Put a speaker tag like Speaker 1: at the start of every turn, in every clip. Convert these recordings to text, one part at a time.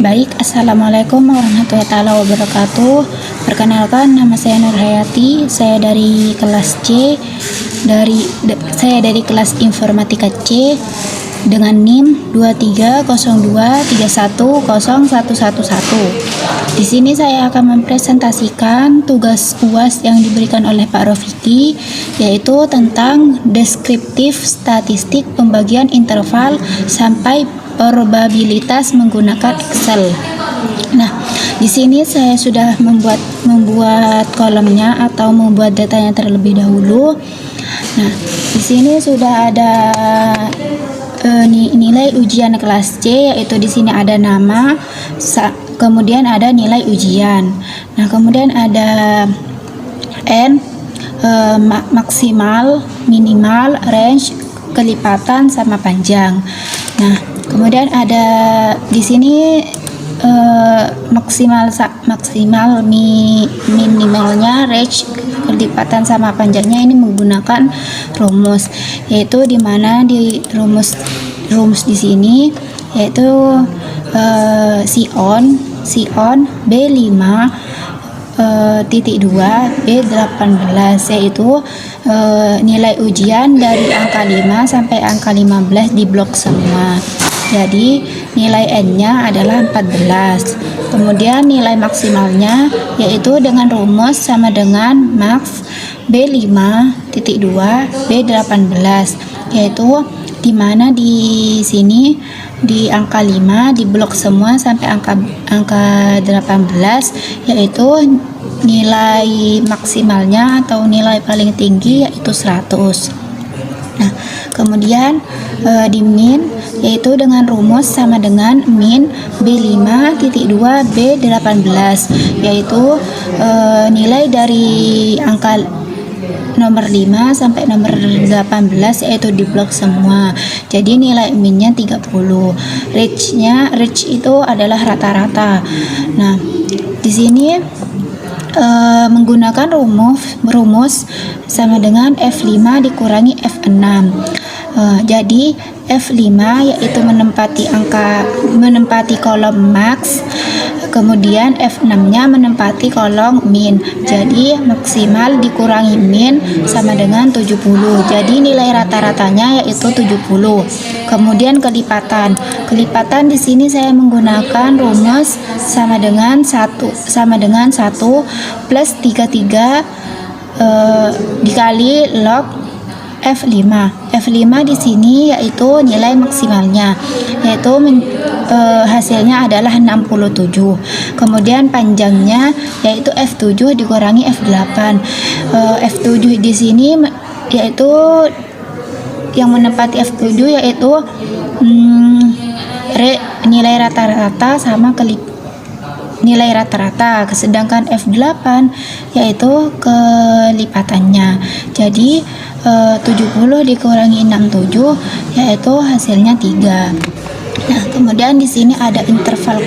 Speaker 1: Baik, Assalamualaikum warahmatullahi wabarakatuh. Perkenalkan, nama saya Nur Hayati. Saya dari kelas C, saya dari kelas Informatika C dengan NIM 2302310111. Di sini saya akan mempresentasikan tugas UAS yang diberikan oleh Pak Rofiki, yaitu tentang deskriptif statistik pembagian interval sampai probabilitas menggunakan Excel. Nah, di sini saya sudah membuat kolomnya atau membuat datanya terlebih dahulu. Nah, di sini sudah ada nilai ujian kelas C, yaitu di sini ada nama, kemudian ada nilai ujian. Nah, kemudian ada N, maksimal, minimal, range, kelipatan sama panjang. Nah, kemudian ada di sini minimalnya, range, kelipatan sama panjangnya ini menggunakan rumus, yaitu di mana di rumus di sini yaitu Sion B5 titik 2 B18, yaitu nilai ujian dari angka 5 sampai angka 15 di blok semua. Jadi nilai N-nya adalah 14. Kemudian nilai maksimalnya yaitu dengan rumus sama dengan max B5 titik 2 B18, yaitu di mana di sini di angka 5 di blok semua sampai angka 18, yaitu nilai maksimalnya atau nilai paling tinggi yaitu 100. Nah, kemudian di min yaitu dengan rumus sama dengan min B5 titik 2 B18, yaitu nilai dari angka nomor 5 sampai nomor 18 yaitu di blok semua. Jadi nilai minnya 30. Range itu adalah rata-rata. Nah, di sini menggunakan rumus sama dengan F5 dikurangi F6. Jadi F5 yaitu menempati kolom max, kemudian F6-nya menempati kolom min. Jadi maksimal dikurangi min sama dengan 70. Jadi nilai rata-ratanya yaitu 70. Kemudian kelipatan di sini saya menggunakan rumus sama dengan 1 plus 33 dikali log F5 di sini yaitu nilai maksimalnya, yaitu hasilnya adalah 67. Kemudian panjangnya yaitu F7 dikurangi F8. F7 di sini yaitu yang menempati F7 yaitu nilai rata-rata sama nilai rata-rata, sedangkan F8 yaitu kelipatannya. Jadi 70 dikurangi 67 yaitu hasilnya 3. Nah, kemudian di sini ada interval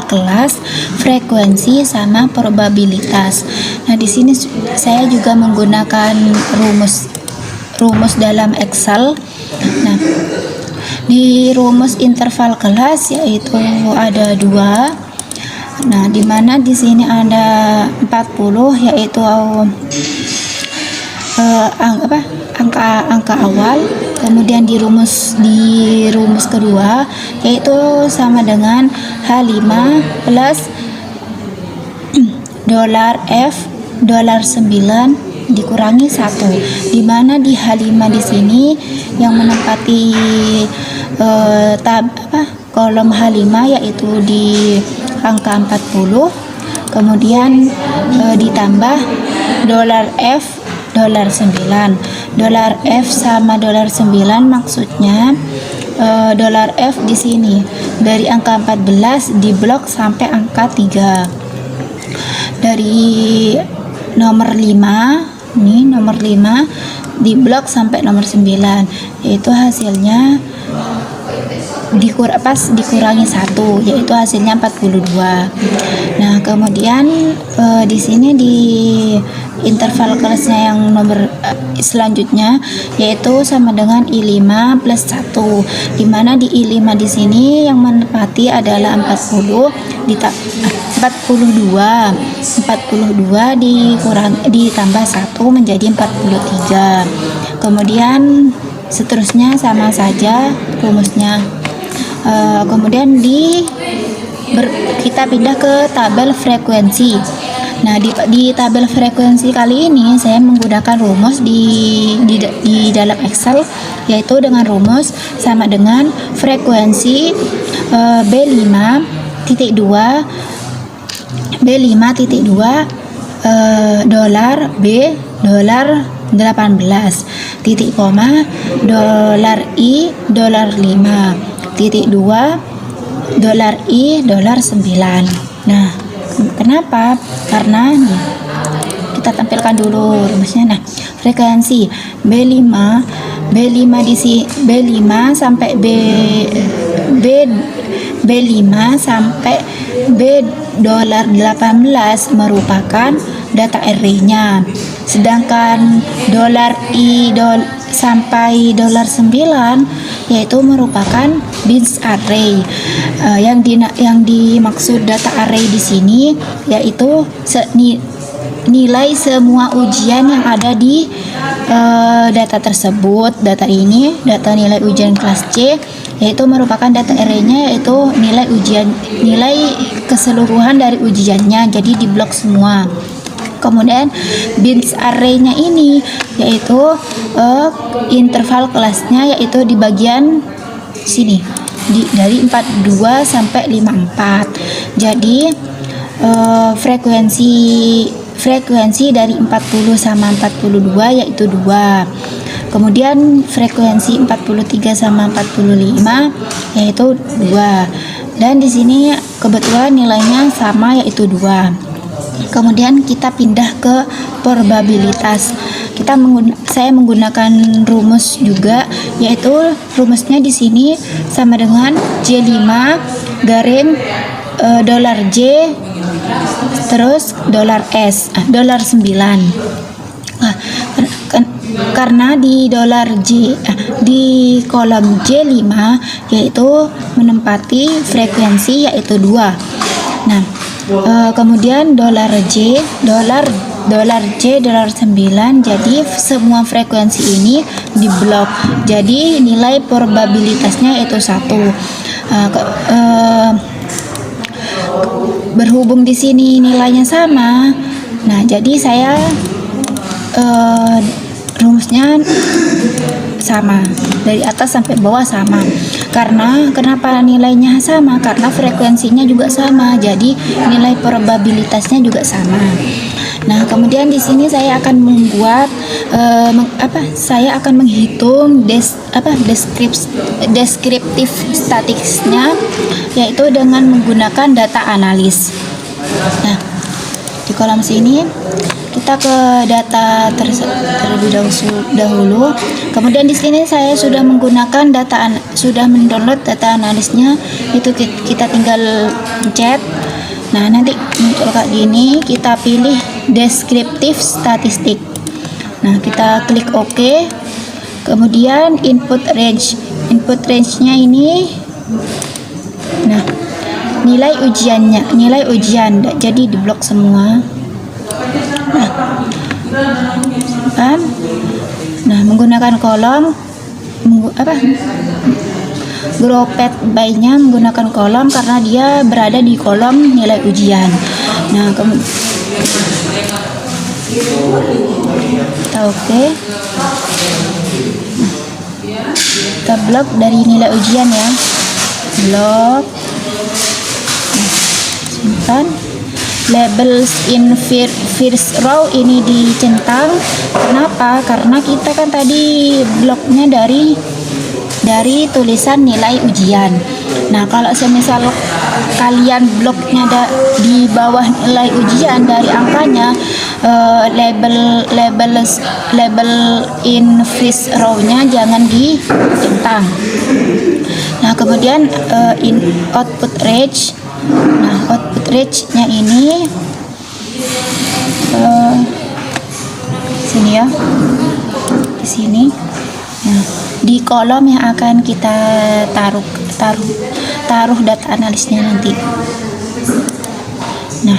Speaker 1: kelas, frekuensi sama probabilitas. Nah, di sini saya juga menggunakan rumus dalam Excel. Nah, di rumus interval kelas yaitu ada 2. Nah, di mana di sini ada 40 yaitu angka awal. Kemudian di rumus kedua yaitu sama dengan H5 plus $9 dikurangi 1, di mana di H5 di sini yang menempati kolom H5 yaitu di angka 40, kemudian ditambah $F $9 sama $9 maksudnya $F di sini dari angka 14 di blok sampai angka 3. Dari nomor 5 di blok sampai nomor 9, yaitu hasilnya dikurangi 1, yaitu hasilnya 42. Nah, kemudian di sini di interval kelasnya yang nomor selanjutnya, yaitu sama dengan I5 plus 1, dimana di I5 di sini yang menepati adalah 42 ditambah 1 menjadi 43. Kemudian seterusnya sama saja rumusnya. Kemudian kita pindah ke tabel frekuensi. Nah, di tabel frekuensi kali ini saya menggunakan rumus di dalam Excel, yaitu dengan rumus sama dengan frekuensi B5.2 dolar B dolar 18 titik koma dolar I dolar 5 titik 2 dolar I dolar 9. Nah, kenapa? Karena nih, kita tampilkan dulu rumusnya. Nah, frekuensi B5 sampai B5 sampai B dolar 18 merupakan data array-nya. Sedangkan dolar I sampai dolar 9 yaitu merupakan bits array. Yang dimaksud data array di sini yaitu nilai semua ujian yang ada di data tersebut. Data ini, data nilai ujian kelas C, yaitu merupakan data array-nya, yaitu nilai keseluruhan dari ujiannya, jadi di blok semua. Kemudian bits array-nya ini yaitu interval kelasnya, yaitu di bagian sini dari 42 sampai 54. Jadi frekuensi dari 40 sama 42 yaitu 2. Kemudian frekuensi 43 sama 45 yaitu 2. Dan di sini kebetulan nilainya sama, yaitu 2. Kemudian kita pindah ke probabilitas. Saya menggunakan rumus juga, yaitu rumusnya di sini sama dengan J5 garing dolar J terus dolar S dolar 9. Karena di di kolom J5 yaitu menempati frekuensi yaitu 2. Nah, kemudian dolar dolar 9, jadi semua frekuensi ini di blok, jadi nilai probabilitasnya yaitu 1. Berhubung di sini nilainya sama, nah jadi saya rumusnya sama, dari atas sampai bawah sama. Karena kenapa nilainya sama? Karena frekuensinya juga sama, jadi nilai probabilitasnya juga sama. Nah, kemudian di sini saya akan membuat saya akan menghitung deskriptif statistiknya, yaitu dengan menggunakan data analis. Nah, di kolom sini kita ke data terlebih dahulu. Kemudian di sini saya sudah menggunakan sudah mendownload data analisnya, itu kita tinggal pencet. Nah, nanti muncul kayak gini, kita pilih deskriptif statistik. Nah, kita klik OK. Kemudian input range-nya ini, nah, nilai ujian, jadi di blok semua. Nah, menggunakan kolom grouped by-nya menggunakan kolom karena dia berada di kolom nilai ujian. Nah, kita oke. Kita blok dari nilai ujian ya, blok. Simpan. Labels in first row ini dicentang. Kenapa? Karena kita kan tadi bloknya dari tulisan nilai ujian. Nah, kalau semisal kalian bloknya di bawah nilai ujian dari angkanya, label in first row-nya jangan dicentang. Nah, kemudian output range. Nah, output range-nya ini sini ya, di sini. Nah, di kolom yang akan kita taruh data analisnya nanti. Nah,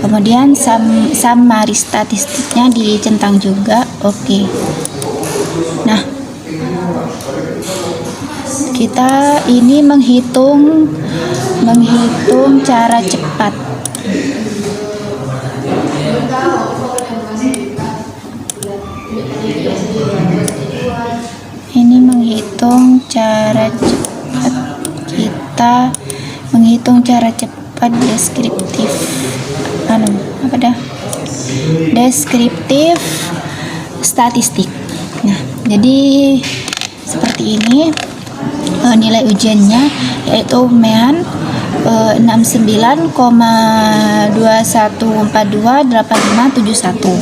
Speaker 1: kemudian summary statistiknya dicentang juga. Oke. Nah, kita ini menghitung cara cepat. Ini menghitung cara cepat. Kita menghitung cara cepat deskriptif. Deskriptif statistik. Nah, jadi seperti ini nilai ujiannya, yaitu MEAN 69,21428571.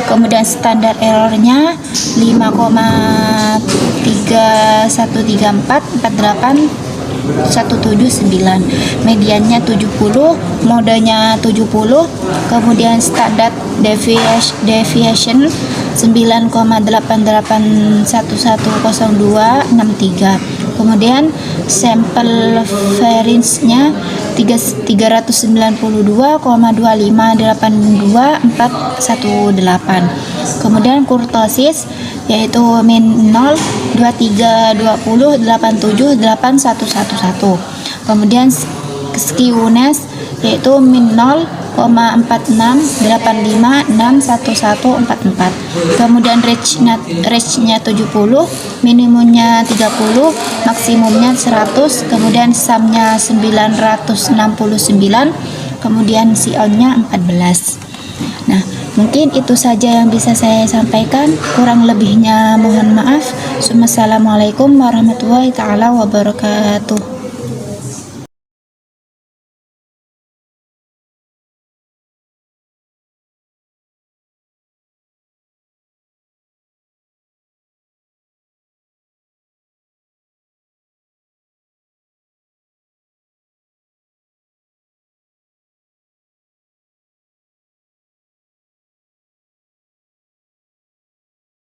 Speaker 1: Kemudian standar errornya 5,313448,179. Mediannya 70, modenya 70. Kemudian standar deviation 9,88110263. Kemudian sampel variance-nya 392,2582418. Kemudian kurtosis yaitu min 0, 23, 20, 87, 8111. Kemudian skewness yaitu min 0,4685611144. Kemudian range-nya 70, minimumnya 30, maksimumnya 100, kemudian sum-nya 969, kemudian CO-nya 14. Nah, mungkin itu saja yang bisa saya sampaikan. Kurang lebihnya mohon maaf. Assalamualaikum warahmatullahi taala wabarakatuh.